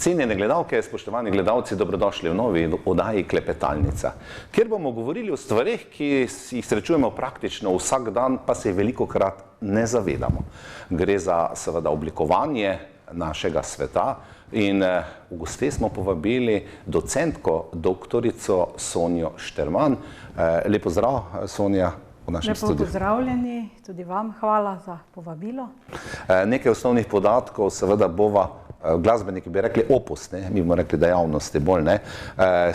Cenjene gledalke, spoštovani gledalci, dobrodošli v novi oddaji Klepetalnica, kjer bomo govorili o stvarih, ki jih srečujemo praktično vsak dan, pa se jih velikokrat ne zavedamo. Gre za seveda oblikovanje našega sveta in v goste smo povabili docentko, doktorico Sonjo Šterman. Lep pozdrav, Sonja, v našem studiu. Lepo pozdravljeni, tudi vam hvala za povabilo. Nekaj osnovnih podatkov seveda bova glasbeniki bi rekli opus, mi bomo rekli dejavnosti bolj,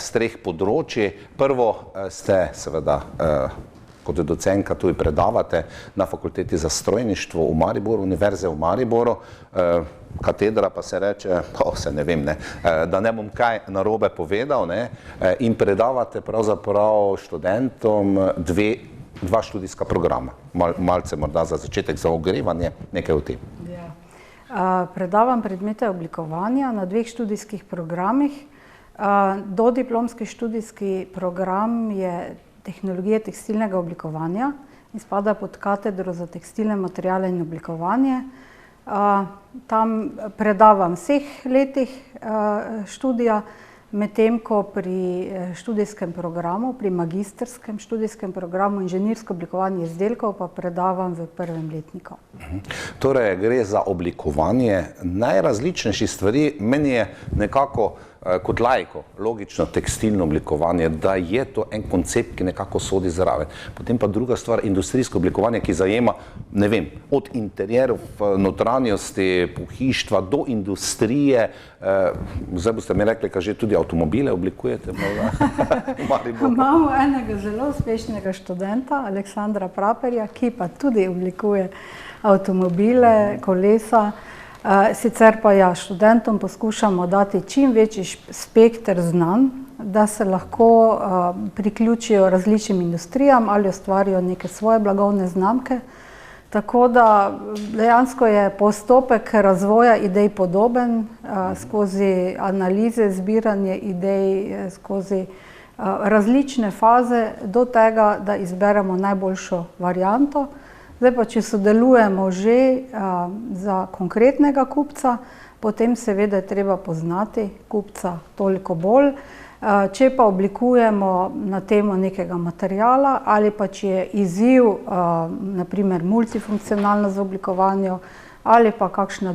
z treh področji. Prvo ste seveda kot docentka tudi predavate na Fakulteti za strojništvo v Mariboru, Univerze v Mariboru, katedra pa se reče, se ne vem, da ne bom kaj narobe povedal, in predavate pravzaprav študentom dva študijska programa. Malce morda za začetek, za ogrevanje, nekaj o tem. Predavam predmete oblikovanja na dveh študijskih programih. Dodiplomski študijski program je tehnologije tekstilnega oblikovanja in spada pod katedro za tekstilne materiale in oblikovanje. Tam predavam vseh letih študija, medtem ko pri študijskem programu, pri magistrskem študijskem programu inženirsko oblikovanje izdelkov pa predavam v prvem letniku. Torej gre za oblikovanje najrazličnejših stvari. Meni je nekako kot laiko logično tekstilno oblikovanje, da je to en koncept, ki nekako sodi zraven. Potem pa druga stvar, industrijsko oblikovanje, ki zajema, ne vem, od interjerov, notranjosti, pohištva do industrije. Zdaj boste mi rekli, kaj že tudi avtomobile oblikujete? Imamo enega zelo uspešnega študenta, Aleksandra Praperja, ki pa tudi oblikuje avtomobile, kolesa. Sicer pa ja, študentom poskušamo dati čim večji spekter znanj, da se lahko priključijo različnim industrijam ali ustvarijo neke svoje blagovne znamke. Tako da dejansko je postopek razvoja idej podoben, skozi analize, zbiranje idej, skozi različne faze do tega, da izberemo najboljšo varianto. Zdaj pa, če sodelujemo že za konkretnega kupca, potem seveda je treba poznati kupca toliko bolj. Če pa oblikujemo na temo nekega materijala ali pa če je izziv, naprimer multifunkcionalnost v oblikovanju ali pa kakšna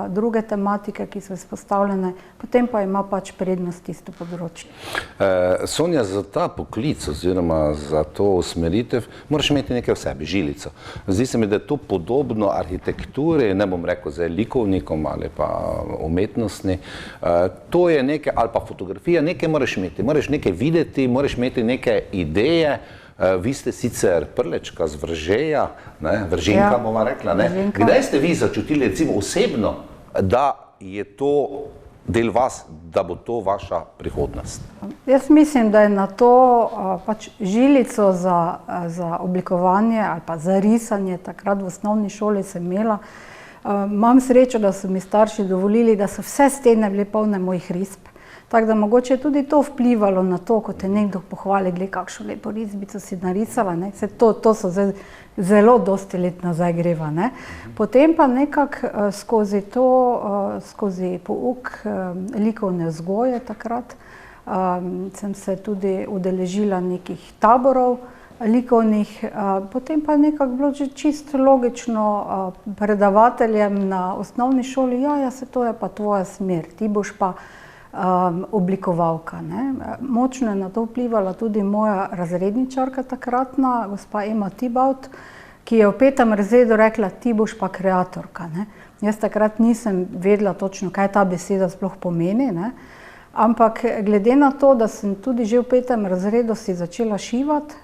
druge tematike, ki so izpostavljene, potem pa ima pač prednost tisto področje. Sonja, za ta poklic oziroma za to usmeritev moraš imeti nekaj v sebi, žilico. Zdi se mi, da je to podobno arhitekturi, ne bom rekel zdaj likovnikom ali pa umetnostni. To je nekaj, ali pa fotografija, nekaj moraš imeti. Moraš nekaj videti, moraš imeti neke ideje. Vi ste sicer prlečka z Vržeja, Vržinka bova rekla, Kdaj ste vi začutili recimo osebno, da je to del vas, da bo to vaša prihodnost? Jaz mislim, da je na to pač žilico za oblikovanje ali pa za risanje, takrat v osnovni šoli sem imela. Imam srečo, da so mi starši dovolili, da so vse stene bile polne mojih risb. Tako da mogoče je tudi to vplivalo na to, ko te nekdo pohvali, glej, kakšno lepo risbico si narisala, to so zelo dosti let nazaj greva. Potem pa nekako skozi pouk likovne vzgoje takrat sem se tudi udeležila nekih taborov likovnih, potem pa nekako bilo že čisto logično predavateljem na osnovni šoli, ja, to je pa tvoja smer, ti boš pa oblikovalka. Močno je na to vplivala tudi moja razredničarka takratna, gospa Ema Tibaut, ki je v 5. razredu rekla, ti boš pa kreatorka. Jaz takrat nisem vedela točno, kaj ta beseda sploh pomeni, ampak glede na to, da sem tudi že v 5. razredu si začela šivati,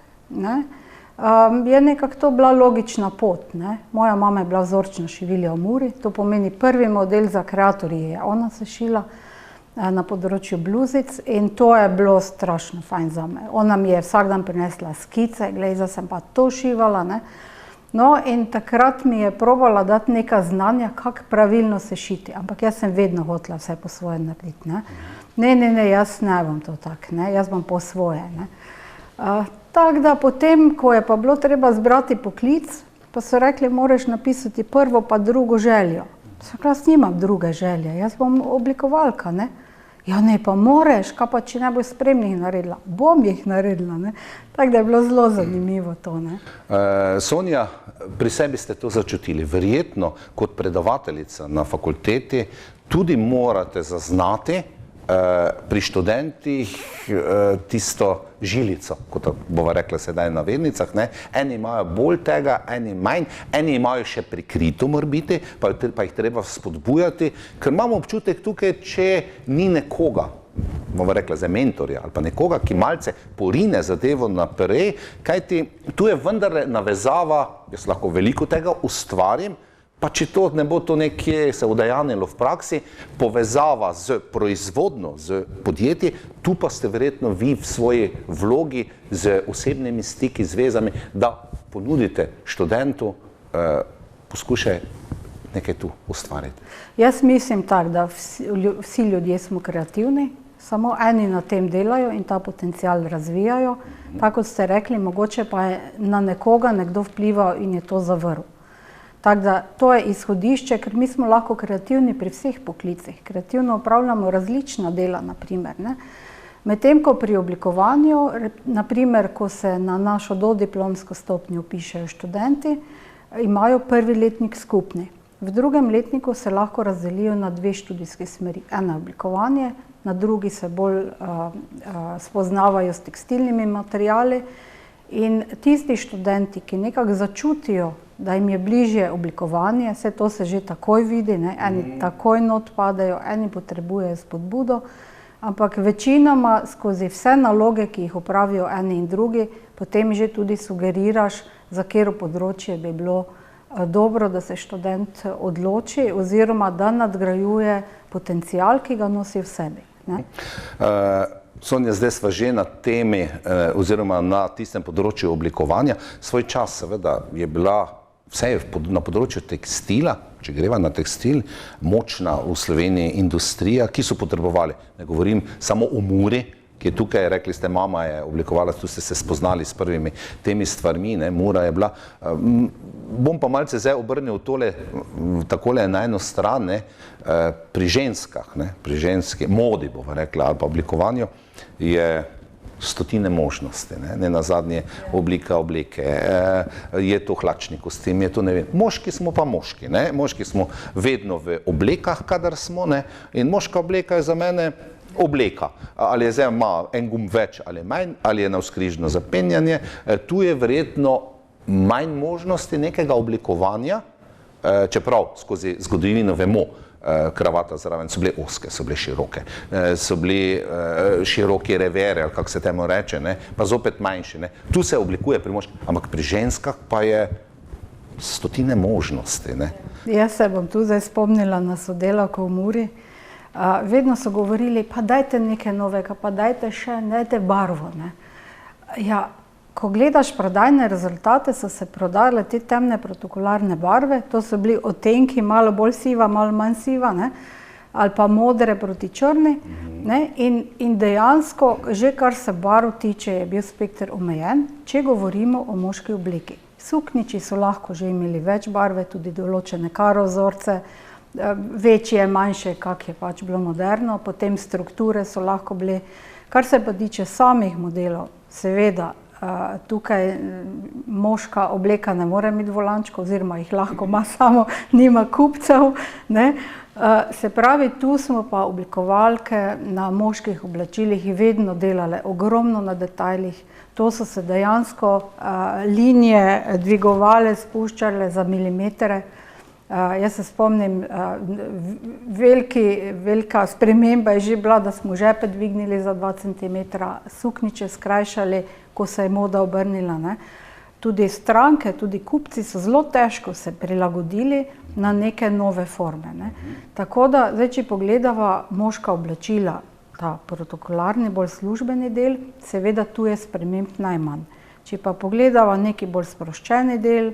je nekako to bila logična pot. Moja mama je bila vzorčna šivilja v Muri, to pomeni prvi model za kreatorje je ona se šila na področju bluzic in to je bilo strašno fajn za me. Ona mi je vsak dan prinesla skice, glej, zdaj sem pa to šivala. No, in takrat mi je probala dati neka znanja, kako pravilno se šiti, ampak jaz sem vedno hotela vse po svoje narediti. Ne, jaz ne bom to tako, jaz bom po svoje. Tako da potem, ko je pa bilo treba zbrati poklic, pa so rekli, moraš napisati prvo pa drugo željo. Jaz nimam druge želje, jaz bom oblikovalka, ne. Ja, ne, pa moreš, kaj pa, če ne boš spremnih naredila? Bom jih naredila, ne. Tako da je bilo zelo zanimivo to, ne. Sonja, pri sebi ste to začutili. Verjetno, kot predavateljica na fakulteti, tudi morate zaznati pri študentih tisto žilico, kot bova rekla sedaj na navednicah, ne. Eni imajo bolj tega, eni manj, eni imajo še prikrito morbiti, pa jih treba spodbujati, ker imamo občutek tukaj, če ni nekoga, bova rekla za mentorja ali pa nekoga, ki malce porine zadevo naprej, kajti tu je vendarle navezava, jaz lahko veliko tega ustvarim, pa če to ne bo to nekje se udejanjilo v praksi, povezava z proizvodno, z podjetji, tu pa ste verjetno vi v svoji vlogi z osebnimi stiki, zvezami, da ponudite študentu, poskušaj nekaj tu ustvariti. Jaz mislim tako, da vsi ljudje smo kreativni, samo eni na tem delajo in ta potencial razvijajo. Tako kot ste rekli, mogoče pa je na nekoga nekdo vplival in je to zavrl. Tako da to je izhodišče, ker mi smo lahko kreativni pri vseh poklicih. Kreativno upravljamo različna dela, naprimer, ne. Medtem ko pri oblikovanju, naprimer, ko se na našo dodiplomsko stopnjo vpišejo študenti, imajo prvi letnik skupni. V drugem letniku se lahko razdelijo na dve študijski smeri. Ena je oblikovanje, na drugi se bolj spoznavajo s tekstilnimi materiali in tisti študenti, ki nekako začutijo, da jim je bližje oblikovanje, vse to se že takoj vidi, ne? Eni takoj not padejo, eni potrebujejo spodbudo, ampak večinoma skozi vse naloge, ki jih opravijo eni in drugi, potem že tudi sugeriraš, za katero področje bi bilo dobro, da se študent odloči oziroma da nadgrajuje potencial, ki ga nosi v sebi, ne? Sonja, zdaj sva že na temi oziroma na tistem področju oblikovanja. Svoj čas seveda je bila vse na področju tekstila, če greva na tekstil, močna v Sloveniji industrija, ki so potrebovali, ne govorim samo o Muri, ki je tukaj, rekli ste, mama je oblikovala, tu ste se spoznali s prvimi temi stvarmi, ne, Mura je bila. Bom pa malce zdaj obrnil tole, takole na eno stran, ne, pri ženskah, ne, pri ženski modi, bova rekla, ali pa oblikovanju, je stotine možnosti, ne nazadnje oblika obleke, je to hlačni kostim, je to ne vem. Moški smo pa moški, ne, moški smo vedno v oblekah, kadar smo, ne, in moška obleka je za mene obleka. Ali je zdaj ima en gumb več ali manj, ali je navzkrižno zapenjanje, tu je verjetno manj možnosti nekega oblikovanja, čeprav skozi zgodovino vemo, kravata zraven so bile ozke, so bile široke, so bili široki revere, ali kako se temu reče, ne, pa zopet manjši, ne. Tu se oblikuje pri moških, ampak pri ženskah pa je stotine možnosti, ne. Jaz se bom tu zdaj spomnila na sodelavko v Muri. Vedno so govorili, pa dajte nekaj novega, pa dajte še, dajte barvo, ne. Ja, ko gledaš prodajne rezultate, so se prodajale te temne protokolarne barve, to so bili odtenki, malo bolj siva, malo manj siva, ne, ali pa modre proti črni, ne, in dejansko, že kar se barv tiče, je bil spekter omejen, če govorimo o moški obleki. Suknjiči so lahko že imeli več barve, tudi določene karo vzorce, večje, manjše, kak je pač bilo moderno, potem strukture so lahko bile. Kar se pa tiče samih modelov, seveda, tukaj moška obleka ne more imeti volančkov, oziroma jih lahko ima, samo nima kupcev, ne. Se pravi, tu smo pa oblikovalke na moških oblačilih vedno delale ogromno na detajlih. To so se dejansko linije dvigovale, spuščale za milimetre. Jaz se spomnim, velika sprememba je že bila, da smo žepe dvignili za 2 centimetra, suknjiče skrajšali, ko se je moda obrnila, ne. Tudi stranke, tudi kupci so zelo težko se prilagodili na neke nove forme, ne. Tako da, zdaj, če pogledava moška oblačila, ta protokolarni, bolj službeni del, seveda tu je sprememb najmanj. Če pa pogledava neki bolj sproščeni del,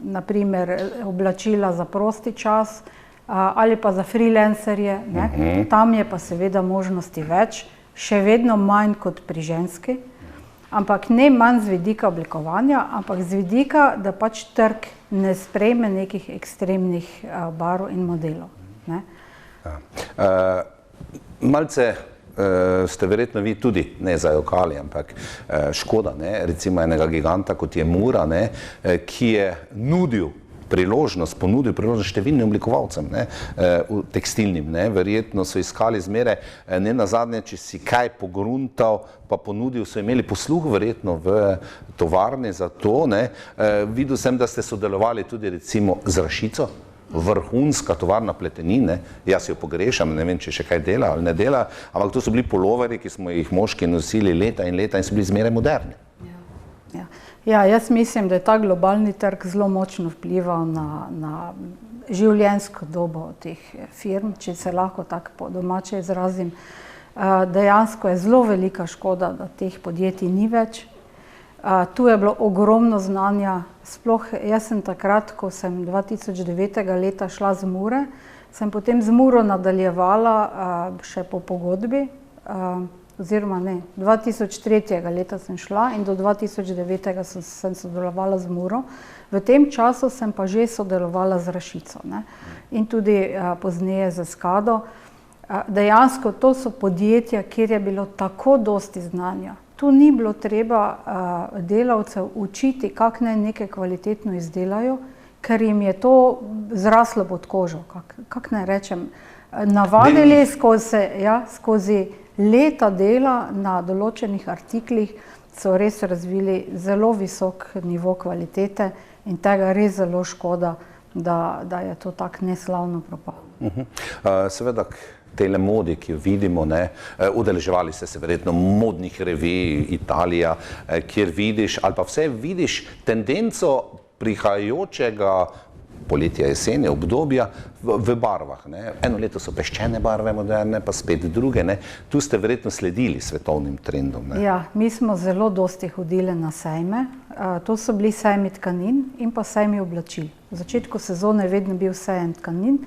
naprimer oblačila za prosti čas ali pa za freelancerje, ne, tam je pa seveda možnosti več, še vedno manj kot pri ženski, ampak ne manj z vidika oblikovanja, ampak z vidika, da pač trg ne sprejme nekih ekstremnih barv in modelov. Ne? Malce ste verjetno vi tudi, ne zajokali, ampak Škoda, ne, recimo enega giganta, kot je Mura, ne, ki je ponudil priložnost številnim oblikovalcem, ne, tekstilnim, ne, verjetno so iskali zmeraj, ne nazadnje, če si kaj pogruntal, pa ponudil, so imeli posluh verjetno v tovarni za to, ne, videl sem, da ste sodelovali tudi recimo z Rašico, vrhunska tovarna pletenine, jaz jo pogrešam, ne vem, če še kaj dela ali ne dela, ampak to so bili puloverji, ki smo jih moški nosili leta in so bili zmeraj moderni. Ja, jaz mislim, da je ta globalni trg zelo močno vplival na življenjsko dobo teh firm, če se lahko tako po domače izrazim. Dejansko je zelo velika škoda, da teh podjetij ni več. Tu je bilo ogromno znanja, sploh jaz sem takrat, ko sem 2009. Leta šla z Mure, sem potem z Muro nadaljevala še po pogodbi, oziroma ne, 2003. Leta sem šla in do 2009. sem sodelovala z Muro. V tem času sem pa že sodelovala z Rašico, ne, in tudi pozneje z Skado. Dejansko to so podjetja, kjer je bilo tako dosti znanja. Tu ni bilo treba delavcev učiti, kako naj nekaj kvalitetno izdelajo, ker jim je to zraslo pod kožo, kako naj rečem, navadili skozi leta dela na določenih artiklih, so res razvili zelo visok nivo kvalitete in tega res zelo škoda, da je to tako neslavno propalo. Seveda tele modi, ki jo vidimo, ne, udeleževali ste se verjetno modnih revij Italija, kjer vidiš, ali pa vse vidiš tendenco prihajajočega poletja, jeseni, obdobja v barvah. Ne. Eno leto so peščene barve moderne, pa spet druge. Ne. Tu ste verjetno sledili svetovnim trendom. Ne. Ja, mi smo zelo dosti hodili na sejme. To so bili sejmi tkanin in pa sejmi oblačil. V začetku sezone je vedno bil sejem tkanin,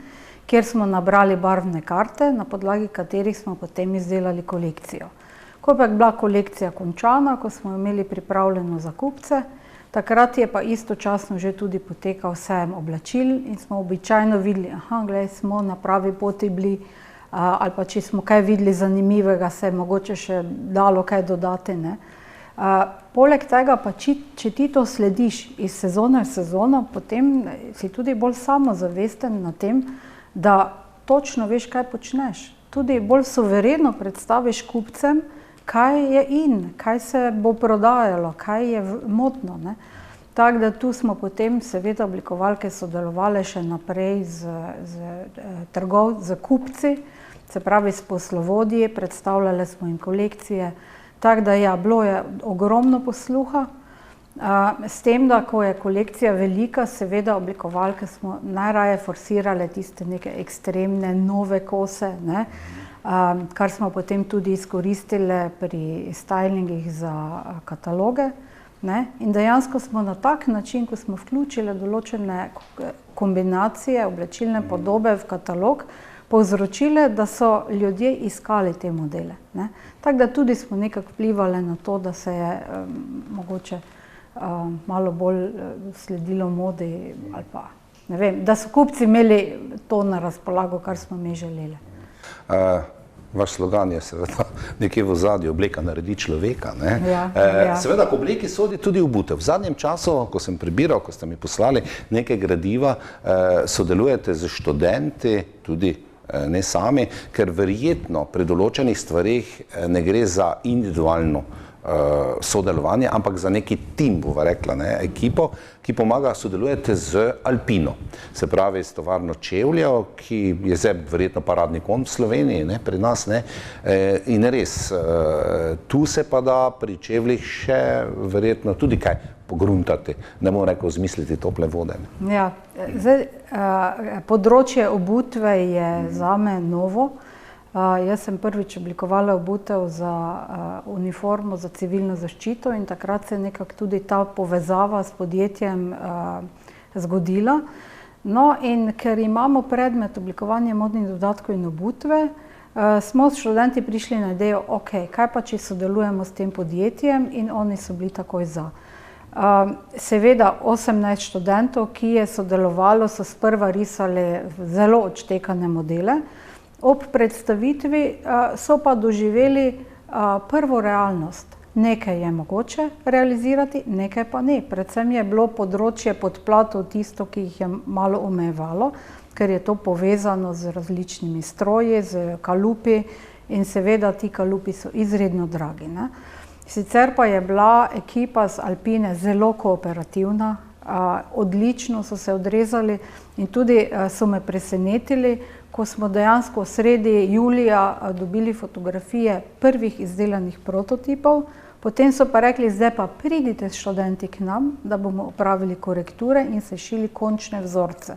kjer smo nabrali barvne karte, na podlagi katerih smo potem izdelali kolekcijo. Ko je bila kolekcija končana, ko smo imeli pripravljeno za kupce, takrat je pa istočasno že tudi potekal sejem oblačil in smo običajno videli, smo na pravi poti bili, ali pa če smo kaj videli zanimivega, se je mogoče še dalo kaj dodati. Ne. Poleg tega pa, če ti to slediš iz sezone v sezono, potem si tudi bolj samozavesten na tem, da točno veš, kaj počneš. Tudi bolj suvereno predstaviš kupcem, kaj je in, kaj se bo prodajalo, kaj je modno. Ne? Tako da tu smo potem seveda oblikovalke sodelovali še naprej z kupci, se pravi s poslovodji, predstavljali smo jim kolekcije. Tako da ja, bilo je ogromno posluha. S tem, da ko je kolekcija velika, seveda oblikovalke smo najraje forsirale tiste neke ekstremne nove kose, ne? Kar smo potem tudi izkoristili pri stylingih za kataloge. Ne? In dejansko smo na tak način, ko smo vključili določene kombinacije, oblačilne podobe v katalog, povzročile, da so ljudje iskali te modele. Ne? Tako da tudi smo nekako vplivali na to, da se je mogoče malo bolj sledilo modi, ali pa ne vem, da so kupci imeli to na razpolago, kar smo mi želeli. Vaš slogan je seveda nekje v ozadju, obleka naredi človeka. Ne? Ja. Seveda k obleki sodi tudi obutev. V zadnjem času, ko sem prebiral, ko ste mi poslali nekaj gradiva, sodelujete z študenti, tudi ne sami, ker verjetno pri določenih stvarih ne gre za individualno sodelovanje, ampak za neki tim, bova rekla, ne, ekipo, ki pomaga, sodelujete z Alpino. Se pravi, s tovarno čevljev, ki je zdaj verjetno paradni konj v Sloveniji, ne, pri nas, ne, in res, tu se pa da pri čevljih še verjetno tudi kaj pogruntati, ne bom rekel zmisliti tople vode. Ne. Ja, zdaj, področje obutve je zame novo. Jaz sem prvič oblikovala obutev za uniformo za civilno zaščito in takrat se je nekako tudi ta povezava s podjetjem zgodila. No, in ker imamo predmet oblikovanja modnih dodatkov in obutve, smo študenti prišli na idejo, ok, kaj pa če sodelujemo s tem podjetjem, in oni so bili takoj za. Seveda 18 študentov, ki je sodelovalo, so sprva risali zelo odštekane modele. Ob predstavitvi so pa doživeli prvo realnost. Nekaj je mogoče realizirati, nekaj pa ne. Predvsem je bilo področje podplatov tisto, ki jih je malo omejevalo, ker je to povezano z različnimi stroji, z kalupi, in seveda ti kalupi so izredno dragi, ne. Sicer pa je bila ekipa z Alpine zelo kooperativna, odlično so se odrezali in tudi so me presenetili, ko smo dejansko sredi julija dobili fotografije prvih izdelanih prototipov, potem so pa rekli, zdaj pa pridite študenti k nam, da bomo opravili korekture in sešili končne vzorce.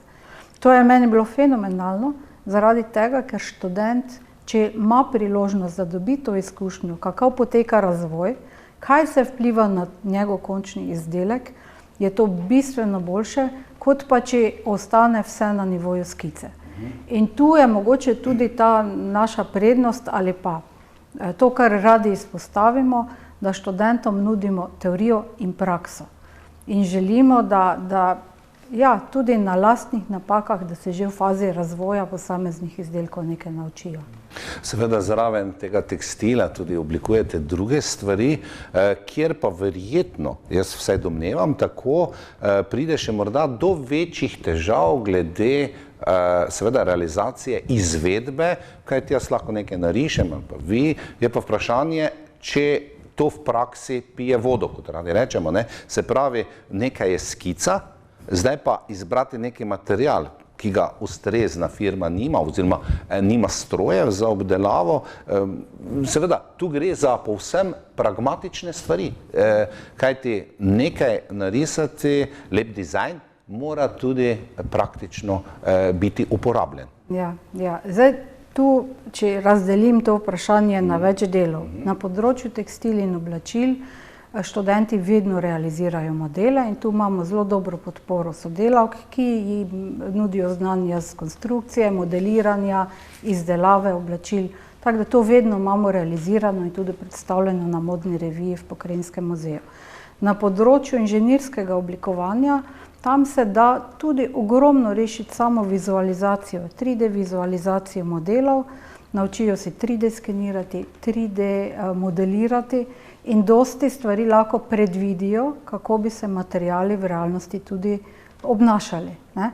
To je meni bilo fenomenalno, zaradi tega, ker študent, če ima priložnost, da dobi to izkušnjo, kako poteka razvoj, kaj se vpliva na njegov končni izdelek, je to bistveno boljše, kot pa če ostane vse na nivoju skice. In tu je mogoče tudi ta naša prednost ali pa to, kar radi izpostavimo, da študentom nudimo teorijo in prakso. In želimo, da tudi na lastnih napakah, da se že v fazi razvoja posameznih izdelkov nekaj naučijo. Seveda zraven tega tekstila tudi oblikujete druge stvari, kjer pa verjetno, jaz vsaj domnevam tako, pride še morda do večjih težav glede seveda realizacije izvedbe, kajti jaz lahko nekaj narišem, ali pa vi, je pa vprašanje, če to v praksi pije vodo, kot radi rečemo, ne? Se pravi, nekaj je skica, zdaj pa izbrati neki material, ki ga ustrezna firma nima, oziroma nima strojev za obdelavo. Seveda, tu gre za povsem pragmatične stvari, kajti nekaj narisati, lep dizajn, mora tudi praktično biti uporabljen. Zdaj tu, če razdelim to vprašanje na več delov, na področju tekstil in oblačil, študenti vedno realizirajo modele in tu imamo zelo dobro podporo sodelavk, ki jim nudijo znanja z konstrukcije, modeliranja, izdelave oblačil. Tako da to vedno imamo realizirano in tudi predstavljeno na modni reviji v Pokrajinskem muzeju. Na področju inženirskega oblikovanja, tam se da tudi ogromno rešiti samo vizualizacijo, 3D vizualizacijo modelov, naučijo se 3D skenirati, 3D modelirati in dosti stvari lahko predvidijo, kako bi se materiali v realnosti tudi obnašali, ne.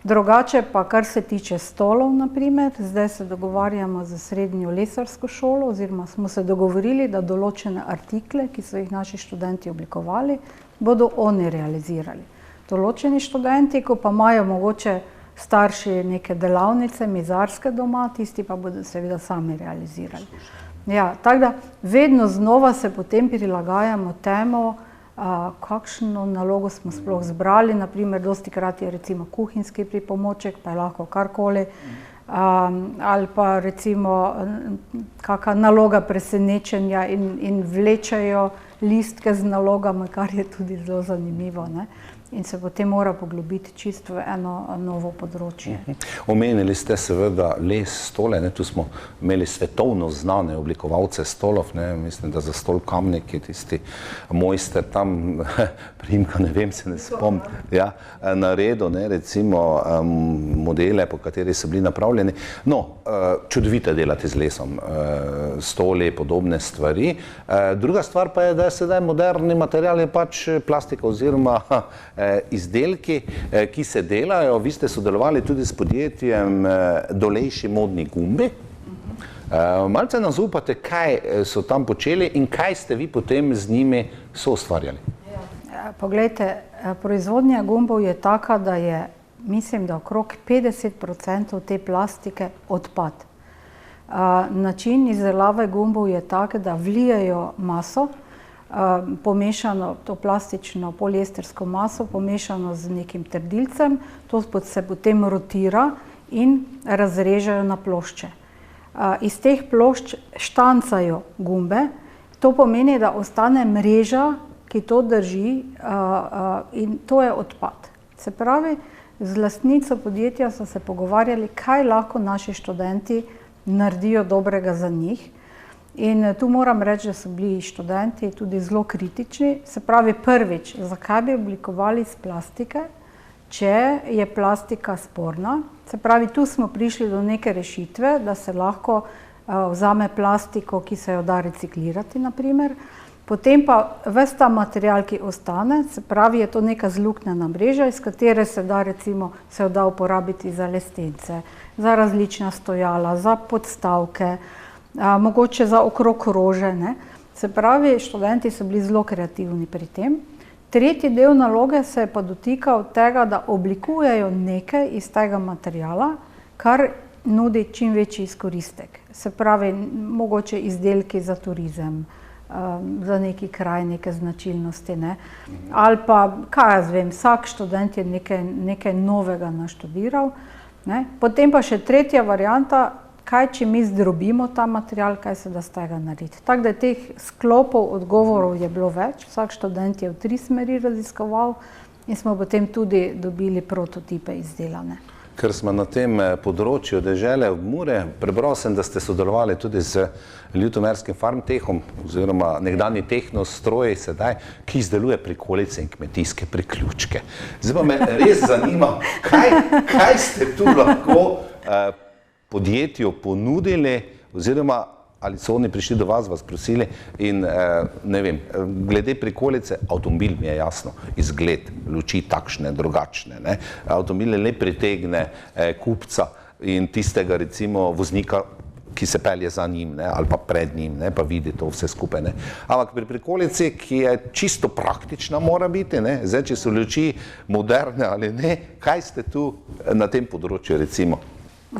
Drugače pa, kar se tiče stolov, na primer, zdaj se dogovarjamo z srednjo lesarsko šolo, oziroma smo se dogovorili, da določene artikle, ki so jih naši študenti oblikovali, bodo oni realizirali. Določeni študenti, ko pa imajo mogoče starši neke delavnice, mizarske doma, tisti pa bodo seveda sami realizirali. Tako da vedno znova se potem prilagajamo temu, kakšno nalogo smo sploh zbrali, naprimer dostikrat je recimo kuhinjski pripomoček, pa je lahko karkoli, ali pa recimo kakšna naloga presenečenja in vlečejo listke z nalogami, kar je tudi zelo zanimivo, ne. In se potem mora poglobiti čisto v eno novo področje. Omenili ste seveda les, stole, ne, tu smo imeli svetovno znane oblikovalce stolov, ne, mislim, da za stol Kamnik je tisti mojster tam, priimka, ne vem, se ne spomnim, naredil, ne, recimo modele, po kateri so bili napravljeni. No, čudovito delati z lesom, stoli, podobne stvari. Druga stvar pa je, da je sedaj moderni material je pač plastika oziroma izdelki, ki se delajo. Vi ste sodelovali tudi s podjetjem Dolejši modni gumbi. Malce nam zaupate, kaj so tam počeli in kaj ste vi potem z njimi soustvarjali? Poglejte, proizvodnja gumbov je taka, da je, mislim, da okrog 50% te plastike odpad. Način izdelave gumbov je tak, da vlijejo maso, pomešano, to plastično poliestersko maso, pomešano z nekim trdilcem, to se potem rotira in razrežejo na plošče. Iz teh plošč štancajo gumbe, to pomeni, da ostane mreža, ki to drži, in to je odpad. Se pravi, z lastnico podjetja so se pogovarjali, kaj lahko naši študenti naredijo dobrega za njih. In tu moram reči, da so bili študenti tudi zelo kritični. Se pravi, prvič, zakaj bi oblikovali iz plastike, če je plastika sporna. Se pravi, tu smo prišli do neke rešitve, da se lahko vzame plastiko, ki se jo da reciklirati, naprimer. Potem pa ves ta material, ki ostane, se pravi, je to neka zluknjena mreža, iz katere se da, recimo, se jo da uporabiti za lestence, za različna stojala, za podstavke, mogoče za okrog rože, ne. Se pravi, študenti so bili zelo kreativni pri tem. Tretji del naloge se je pa dotikal tega, da oblikujejo nekaj iz tega materiala, kar nudi čim večji izkoristek. Se pravi, mogoče izdelki za turizem, za neki kraj, neke značilnosti, ne. Ali pa, kaj jaz vem, vsak študent je nekaj novega naštudiral, ne. Potem pa še tretja varianta, kaj če mi zdrobimo ta material, kaj se da s tega narediti. Tako da teh sklopov odgovorov je bilo več, vsak študent je v 3 smeri raziskoval in smo potem tudi dobili prototipe izdelane. Ker smo na tem področju dežele ob Mure, prebral sem, da ste sodelovali tudi z ljutomerskim Farmtehom oziroma nekdanji Tehnostroj sedaj, ki izdeluje prikolice in kmetijske priključke. Zdaj pa me res zanima, kaj ste tu lahko podjetju ponudili oziroma ali so oni prišli do vas, vas prosili in ne vem, glede prikolice, avtomobil mi je jasno, izgled, luči takšne, drugačne, ne. Avtomobil le pritegne kupca in tistega recimo voznika, ki se pelje za njim, ne, ali pa pred njim, ne, pa vidi to vse skupaj, ne. Ampak pri prikolici, ki je čisto praktična mora biti, ne, zdaj, če so luči moderne ali ne, kaj ste tu na tem področju recimo?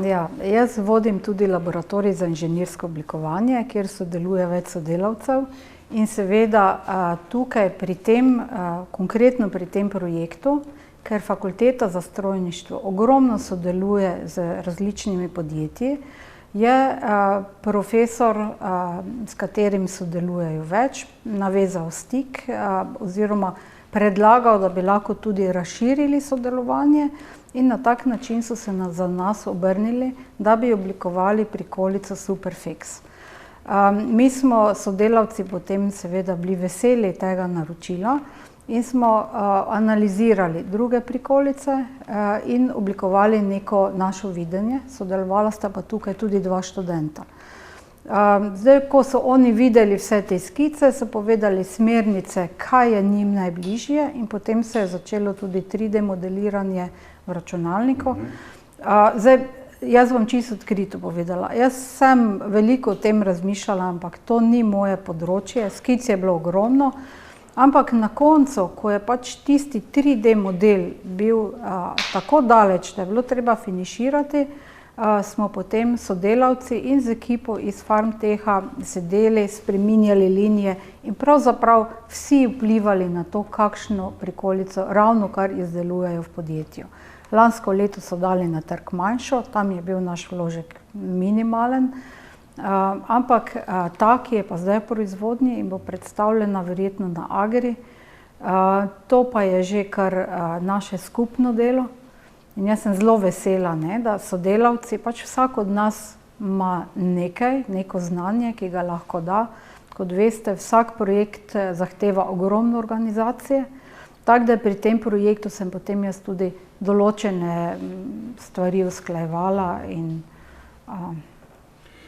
Ja, jaz vodim tudi laboratorij za inženirsko oblikovanje, kjer sodeluje več sodelavcev in seveda tukaj pri tem, konkretno pri tem projektu, ker Fakulteta za strojništvo ogromno sodeluje z različnimi podjetji, je profesor, s katerim sodelujejo več, navezal stik oziroma predlagal, da bi lahko tudi razširili sodelovanje in na tak način so se za nas obrnili, da bi oblikovali prikolico Superfix. Mi smo sodelavci potem seveda bili veseli tega naročila in smo analizirali druge prikolice in oblikovali neko našo videnje. Sodelovala sta pa tukaj tudi 2 študenta. Zdaj, ko so oni videli vse te skice, so povedali smernice, kaj je njim najbližje in potem se je začelo tudi 3D modeliranje v računalniku. Zdaj, jaz vam čisto odkrito povedala, jaz sem veliko o tem razmišljala, ampak to ni moje področje, skic je bilo ogromno, ampak na koncu, ko je pač tisti 3D model bil tako daleč, da je bilo treba finiširati, smo potem sodelavci in z ekipo iz Farmteha sedeli, spreminjali linije in pravzaprav vsi vplivali na to, kakšno prikolico ravno kar izdelujejo v podjetju. Lansko leto so dali na trg manjšo, tam je bil naš vložek minimalen, ampak ta, ki je pa zdaj v proizvodnji in bo predstavljena verjetno na Agri, to pa je že kar naše skupno delo. In jaz sem zelo vesela, ne, da sodelavci, pač vsak od nas ima nekaj, neko znanje, ki ga lahko da. Kot veste, vsak projekt zahteva ogromno organizacije, tako da pri tem projektu sem potem jaz tudi določene stvari usklajevala in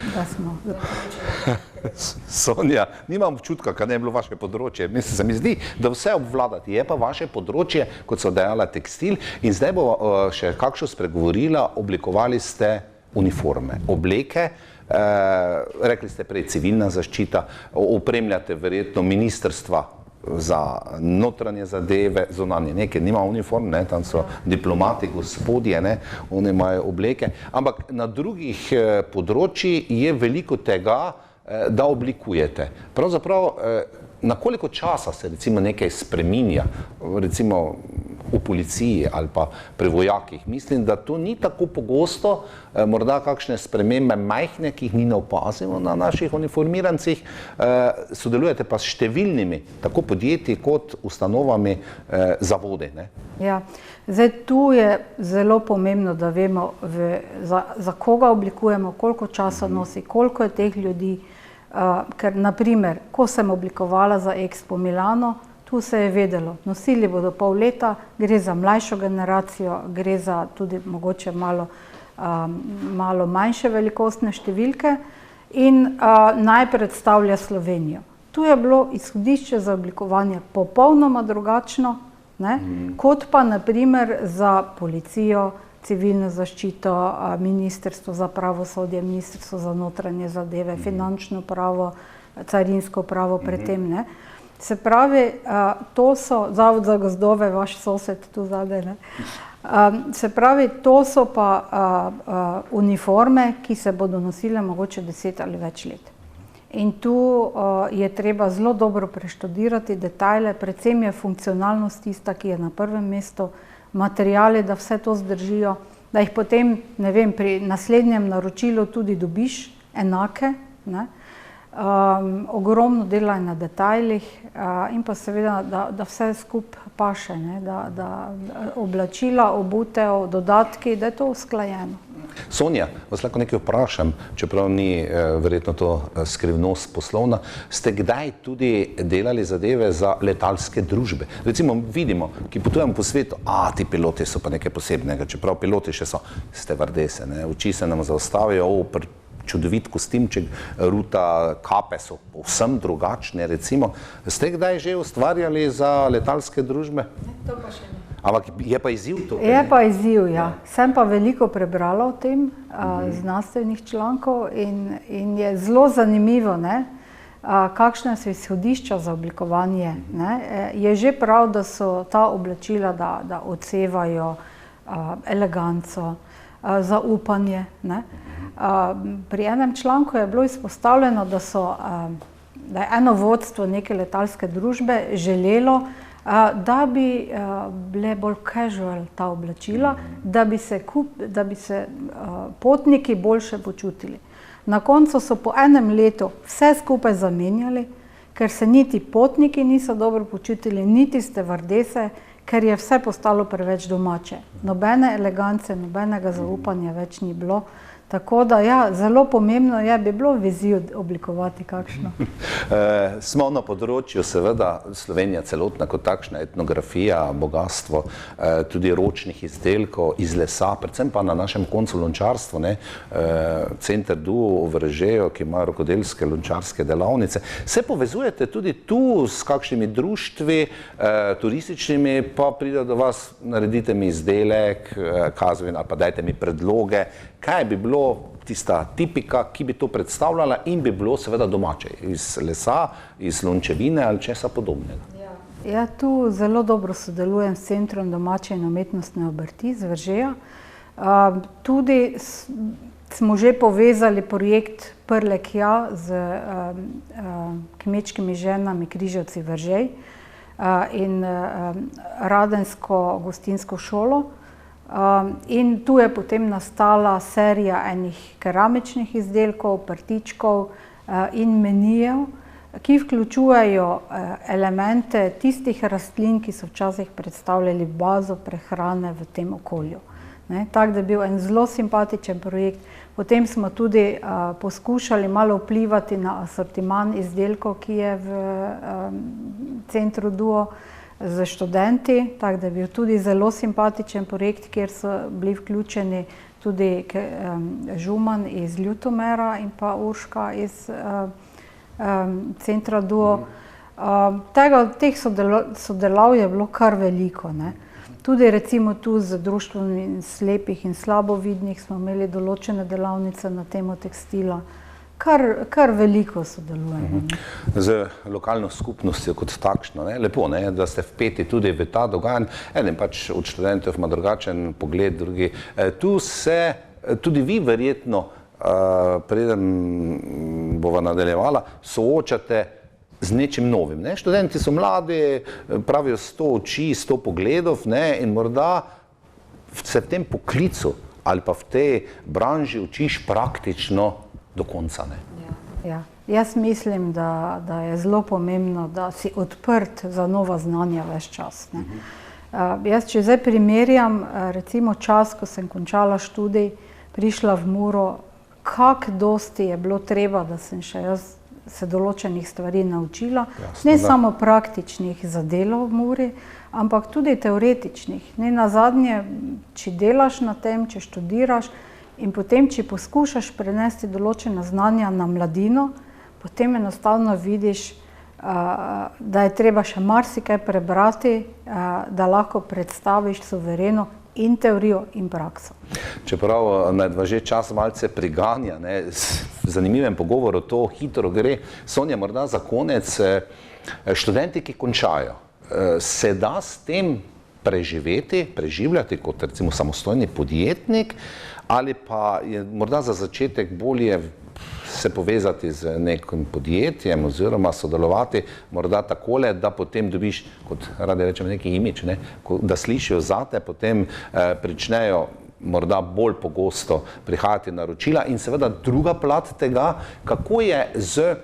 da smo Sonja, nimam občutka, kaj ne je bilo vaše področje. Mislim, se mi zdi, da vse obvladati je pa vaše področje, kot so dejala tekstil. In zdaj bo še kakšno spregovorila, oblikovali ste uniforme, obleke, rekli ste prej civilna zaščita, opremljate verjetno ministrstva za notranje zadeve, zunanje nekaj, nima uniform, ne, tam so diplomati, gospodje, ne, oni imajo obleke, ampak na drugih področjih je veliko tega, da oblikujete. Pravzaprav, na koliko časa se recimo nekaj spreminja, recimo v policiji ali pa pri vojakih. Mislim, da to ni tako pogosto, morda kakšne spremembe majhne, ki jih mi ne opazimo na naših uniformirancih, sodelujete pa s številnimi, tako podjetji kot ustanovami, zavodi. Ne? Ja, zdaj tu je zelo pomembno, da vemo, za koga oblikujemo, koliko časa nosi, koliko je teh ljudi, ker naprimer, ko sem oblikovala za Expo Milano, tu se je vedelo, nosili bodo pol leta, gre za mlajšo generacijo, gre za tudi mogoče malo manjše velikostne številke in naj predstavlja Slovenijo. Tu je bilo izhodišče za oblikovanje popolnoma drugačno, ne, kot pa naprimer za policijo, civilno zaščito, ministrstvo za pravosodje, ministrstvo za notranje zadeve, finančno pravo, carinsko pravo predtem, ne. Se pravi, to so, Zavod za gozdove, vaš sosed tu zadaj, ne. Se pravi, to so pa uniforme, ki se bodo nosile mogoče 10 ali več let. In tu je treba zelo dobro preštudirati detajle, predvsem je funkcionalnost tista, ki je na prvem mestu, materiali, da vse to zdržijo, da jih potem, ne vem, pri naslednjem naročilu tudi dobiš enake, ne. Ogromno dela je na detajlih in pa seveda, da vse skupaj paše, ne, da oblačila, obutev, dodatki, da je to usklajeno. Sonja, vas lahko nekaj vprašam, čeprav ni verjetno to skrivnost poslovna, ste kdaj tudi delali zadeve za letalske družbe? Recimo vidimo, ki potujemo po svetu, ti piloti so pa nekaj posebnega, čeprav piloti še so stevardese, ne, oči se nam zaustavijo, čudovit kostimček, ruta, kape so povsem drugačne, recimo. Ste kdaj že ustvarjali za letalske družbe? To pa še ne. Ampak je pa izziv to? Je pa izziv, ja. Sem pa veliko prebrala o tem, znanstvenih člankov in je zelo zanimivo, ne, kakšne so izhodišča za oblikovanje, ne. Je že prav, da so ta oblačila, da odsevajo eleganco, zaupanje, ne. Pri enem članku je bilo izpostavljeno, da je eno vodstvo neke letalske družbe želelo, da bi bile bolj casual ta oblačila, da bi se potniki boljše počutili. Na koncu so po enem letu vse skupaj zamenjali, ker se niti potniki niso dobro počutili, niti stevardese, ker je vse postalo preveč domače. Nobene elegance, nobenega zaupanja več ni bilo. Tako da, ja, zelo pomembno je, bi bilo vizijo oblikovati kakšno. Smo na področju, seveda, Slovenija celotna kot takšna, etnografija, bogatstvo, tudi ročnih izdelkov iz lesa, predvsem pa na našem koncu lončarstvo, ne, Center Duo v Veržeju, ki ima rokodelske lončarske delavnice. Se povezujete tudi tu s kakšnimi društvi, turističnimi, pa pride do vas, naredite mi izdelek, kazovin, ali pa dajte mi predloge, kaj bi bilo tista tipika, ki bi to predstavljala in bi bilo seveda domače, iz lesa, iz lončevine ali česa podobnega. Ja, tu zelo dobro sodelujem s Centrom domače in umetnostne obrti z Veržeja. Tudi smo že povezali projekt Prlek ja z kmečkimi ženami Križevci Veržej in Radensko gostinsko šolo. In tu je potem nastala serija enih keramičnih izdelkov, prtičkov in menijev, ki vključujejo elemente tistih rastlin, ki so včasih predstavljali bazo prehrane v tem okolju. Tako da je bil en zelo simpatičen projekt. Potem smo tudi poskušali malo vplivati na asortiman izdelkov, ki je v Centru Duo, z študenti, tako da je bil tudi zelo simpatičen projekt, kjer so bili vključeni tudi Žuman iz Ljutomera in pa Urška iz Centra Duo. Teh sodelav je bilo kar veliko, ne. Tudi recimo tu z društvom slepih in slabovidnih smo imeli določene delavnice na temo tekstila. Kar veliko sodelujemo. Z lokalno skupnostjo kot takšno, ne? Lepo, ne? Da ste vpeti tudi v ta dogajanje. Eden pač od študentov ima drugačen pogled, drugi. Tu se tudi vi verjetno, preden bova nadaljevala, soočate z nečim novim. Ne? Študenti so mladi, pravijo 100 oči, 100 pogledov, ne? In morda se v tem poklicu ali pa v tej branži učiš praktično do konca. Ne? Ja. Jaz mislim, da je zelo pomembno, da si odprt za nova znanja ves čas. Ne? Jaz, če zdaj primerjam, recimo čas, ko sem končala študij, prišla v Muro, kako dosti je bilo treba, da sem še jaz se določenih stvari naučila, ne samo praktičnih za delo v Muri, ampak tudi teoretičnih. Ne nazadnje, če delaš na tem, če študiraš in potem, če poskušaš prenesti določena znanja na mladino, potem enostavno vidiš, da je treba še marsikaj prebrati, da lahko predstaviš suvereno in teorijo in prakso. Čeprav me že čas malce priganja, ne, v zanimivem pogovoru to hitro gre. Sonja, morda za konec, študenti, ki končajo, se da s tem preživljati kot recimo samostojni podjetnik, ali pa je morda za začetek bolje se povezati z nekim podjetjem oziroma sodelovati morda takole, da potem dobiš, kot radi rečemo, neki imidž, ne? Da slišijo zate, potem pričnejo morda bolj pogosto prihajati naročila. In seveda druga plat tega, kako je z,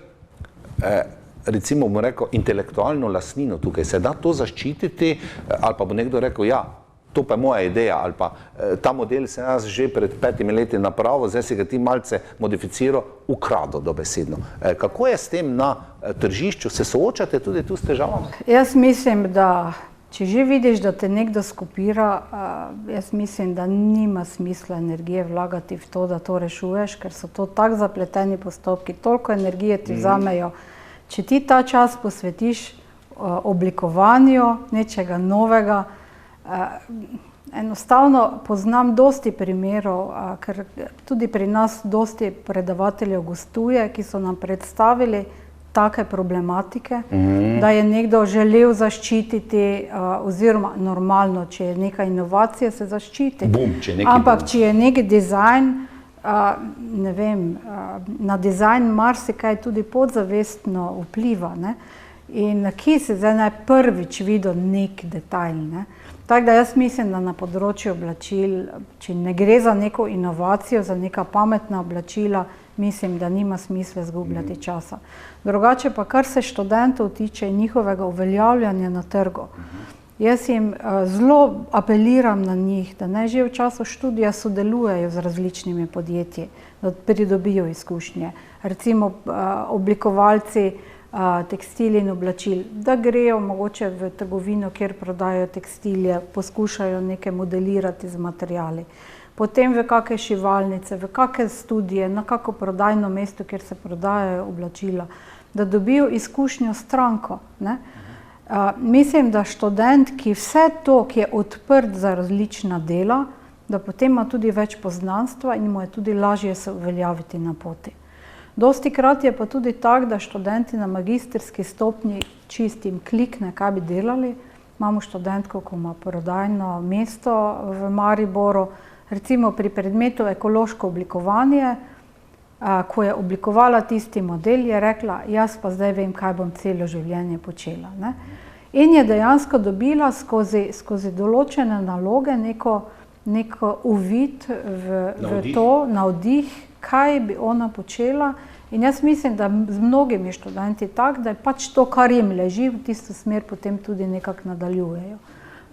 recimo bomo rekel, intelektualno lastnino tukaj. Se da to zaščititi, ali pa bo nekdo rekel, ja, to pa je moja ideja, ali pa ta model sem jaz že pred 5 leti napravil, zdaj si ga ti malce modificiral, ukradel dobesedno. Kako je s tem na tržišču? Se soočate tudi tu s težavami? Jaz mislim, da če že vidiš, da te nekdo skopira, jaz mislim, da nima smisla energije vlagati v to, da to rešuješ, ker so to tako zapleteni postopki, toliko energije ti vzamejo. Če ti ta čas posvetiš oblikovanju nečega novega, enostavno poznam dosti primerov, ker tudi pri nas dosti predavateljev gostuje, ki so nam predstavili take problematike, da je nekdo želel zaščititi, oziroma normalno, če je neka inovacija, se zaščiti. Ampak če je nek dizajn, ne vem, na dizajn marsikaj tudi podzavestno vpliva, ne? In kje se zdaj naj prvič videl nek detajl, ne? Tako da jaz mislim, da na področju oblačil, če ne gre za neko inovacijo, za neka pametna oblačila, mislim, da nima smisla izgubljati časa. Drugače pa, kar se študentov tiče njihovega uveljavljanja na trgu, jaz jim zelo apeliram na njih, da naj že v času študija sodelujejo z različnimi podjetji, da pridobijo izkušnje. Recimo oblikovalci tekstil in oblačil, da grejo mogoče v trgovino, kjer prodajajo tekstilje, poskušajo nekaj modelirati z materiali. Potem v kakšne šivalnice, v kakšne studije, na kako prodajno mesto, kjer se prodajajo oblačila, da dobijo izkušnjo stranko, ne? Mislim, da študent, ki vse to, ki je odprt za različna dela, da potem ima tudi več poznanstva in mu je tudi lažje se uveljaviti na poti. Dostikrat je pa tudi tako, da študenti na magistrski stopnji čistim klikne, kaj bi delali. Imamo študentko, ko ima prodajno mesto v Mariboru, recimo pri predmetu ekološko oblikovanje, ko je oblikovala tisti model, je rekla, jaz pa zdaj vem, kaj bom celo življenje počela, ne? In je dejansko dobila skozi določene naloge neko uvid v to, navdih, kaj bi ona počela. In jaz mislim, da z mnogimi študenti tako, da je pač to, kar jim leži, v tisto smer potem tudi nekako nadaljujejo.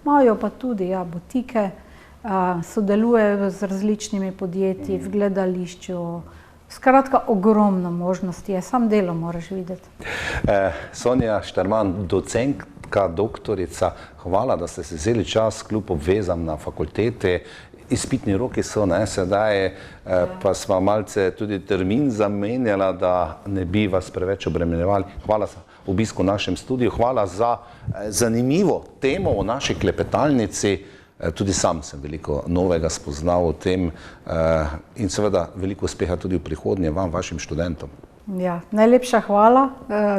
Imajo pa tudi botike, sodelujejo z različnimi podjetji, v gledališču. Skratka, ogromno možnosti je, samo delo moraš videti. Sonja Šterman, docentka, doktorica, hvala, da ste se vzeli čas kljub obvezam na fakultete. Izpitni roki so, ne, sedaj pa smo malce tudi termin zamenjala, da ne bi vas preveč obremenjevali. Hvala za obisk v našem studiu, hvala za zanimivo temo o naši klepetalnici. Tudi sam sem veliko novega spoznal o tem in seveda veliko uspeha tudi v prihodnje vam, vašim študentom. Ja, najlepša hvala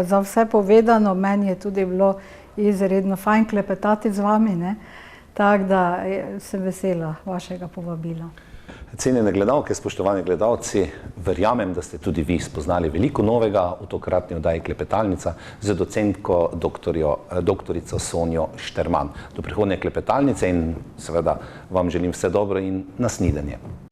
za vse povedano. Meni je tudi bilo izredno fajn klepetati z vami, ne? Tako da sem vesela vašega povabila. Cenjene gledalke, spoštovani gledalci, verjamem, da ste tudi vi spoznali veliko novega v tokratni oddaji Klepetalnica z docentko doktorico Sonjo Šterman. Do prihodnje Klepetalnice in seveda vam želim vse dobro in nasvidenje.